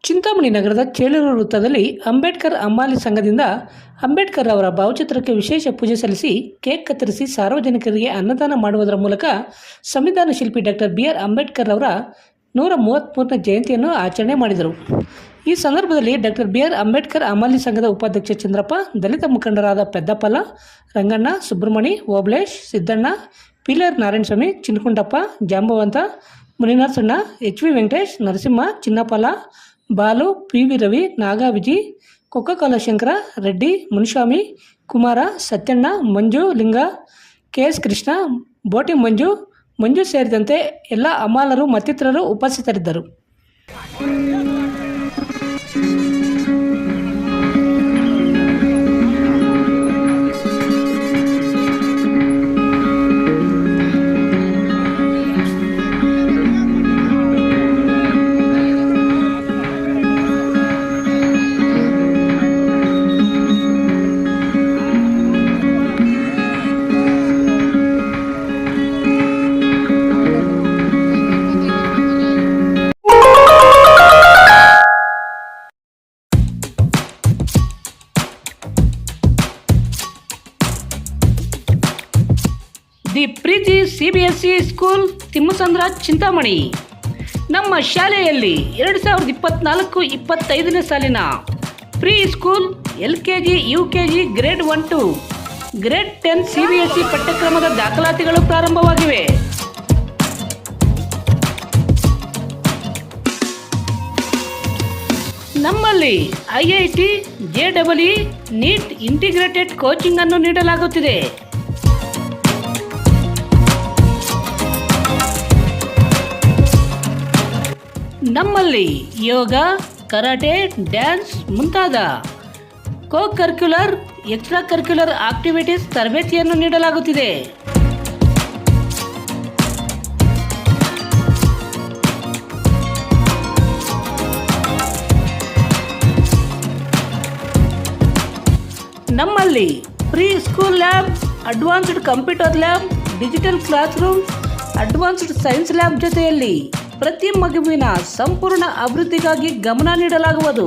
ಚಿಂತಾಮಣಿ ನಗರದ ಚೇಳೂರು ವೃತ್ತದಲ್ಲಿ ಅಂಬೇಡ್ಕರ್ ಅಮ್ಮಾಲಿ ಸಂಘದಿಂದ ಅಂಬೇಡ್ಕರ್ ಅವರ ಭಾವಚಿತ್ರಕ್ಕೆ ವಿಶೇಷ ಪೂಜೆ ಸಲ್ಲಿಸಿ ಕೇಕ್ ಕತ್ತರಿಸಿ ಸಾರ್ವಜನಿಕರಿಗೆ ಅನ್ನದಾನ ಮಾಡುವುದರ ಮೂಲಕ ಸಂವಿಧಾನ ಶಿಲ್ಪಿ ಡಾಕ್ಟರ್ ಬಿ.ಆರ್. ಅಂಬೇಡ್ಕರ್ ಅವರ 133ನೇ ಜಯಂತಿಯನ್ನು ಆಚರಣೆ ಮಾಡಿದರು. ಈ ಸಂದರ್ಭದಲ್ಲಿ ಡಾಕ್ಟರ್ ಬಿ.ಆರ್. ಅಂಬೇಡ್ಕರ್ ಅಮ್ಮಾಲಿ ಸಂಘದ ಉಪಾಧ್ಯಕ್ಷ ಚಂದ್ರಪ್ಪ, ದಲಿತ ಮುಖಂಡರಾದ ಪೆದ್ದಪ್ಪಲ, ರಂಗಣ್ಣ, ಸುಬ್ರಹ್ಮಣಿ, ಓಬಳೇಶ್, ಸಿದ್ದಣ್ಣ, ಪಿಲ್ಲರ್ ನಾರಾಯಣಸ್ವಾಮಿ, ಚಿನ್ಕುಂಡಪ್ಪ, ಜಾಂಬವಂತ, ಮುನಿನರಸಣ್ಣ, ಎಚ್.ವಿ. ವೆಂಕಟೇಶ್, ನರಸಿಂಹ, ಚಿನ್ನಪಾಲ, ಬಾಲು, ಪಿ.ವಿ. ರವಿ, ನಾಗಾವಿಜಿ, ಕೊಕ್ಕಕಾಲ ಶಂಕರ, ರೆಡ್ಡಿ, ಮುನಿಸ್ವಾಮಿ, ಕುಮಾರ, ಸತ್ಯಣ್ಣ, ಮಂಜು, ಲಿಂಗ, ಕೆ.ಎಸ್. ಕೃಷ್ಣ, ಬೋಟಿ ಮಂಜು ಸೇರಿದಂತೆ ಎಲ್ಲ ಅಮ್ಮಾಲರು ಮತ್ತಿತರರು ಉಪಸ್ಥಿತರಿದ್ದರು. The Preethi CBSE school, Thimmasandra, Chintamani. ನಮ್ಮ ಶಾಲೆಯಲ್ಲಿ 2024-25ನೇ ಸಾಲಿನ preschool, LKG, UKG, grade 1 to grade 10 CBSE ಪಠ್ಯಕ್ರಮದ ದಾಖಲಾತಿಗಳು ಪ್ರಾರಂಭವಾಗಿವೆ. ನಮ್ಮಲ್ಲಿ IIT, JEE, NEET integrated coaching ಅನ್ನು ನೀಡಲಾಗುತ್ತಿದೆ. ನಮ್ಮಲ್ಲಿ ಯೋಗ, ಕರಾಟೆ, ಡ್ಯಾನ್ಸ್ ಮುಂತಾದ ಕರಿಕ್ಯುಲರ್, ಎಕ್ಸ್ಟ್ರಾ ಕರಿಕ್ಯುಲರ್ ಆಕ್ಟಿವಿಟೀಸ್ ತರಬೇತಿಯನ್ನು ನೀಡಲಾಗುತ್ತಿದೆ. ನಮ್ಮಲ್ಲಿ preschool lab, advanced computer lab, digital classroom, advanced science lab ಜೊತೆಯಲ್ಲಿ ಪ್ರತಿ ಮಗುವಿನ ಸಂಪೂರ್ಣ ಅಭಿವೃದ್ಧಿಗಾಗಿ ಗಮನ ನೀಡಲಾಗುವುದು.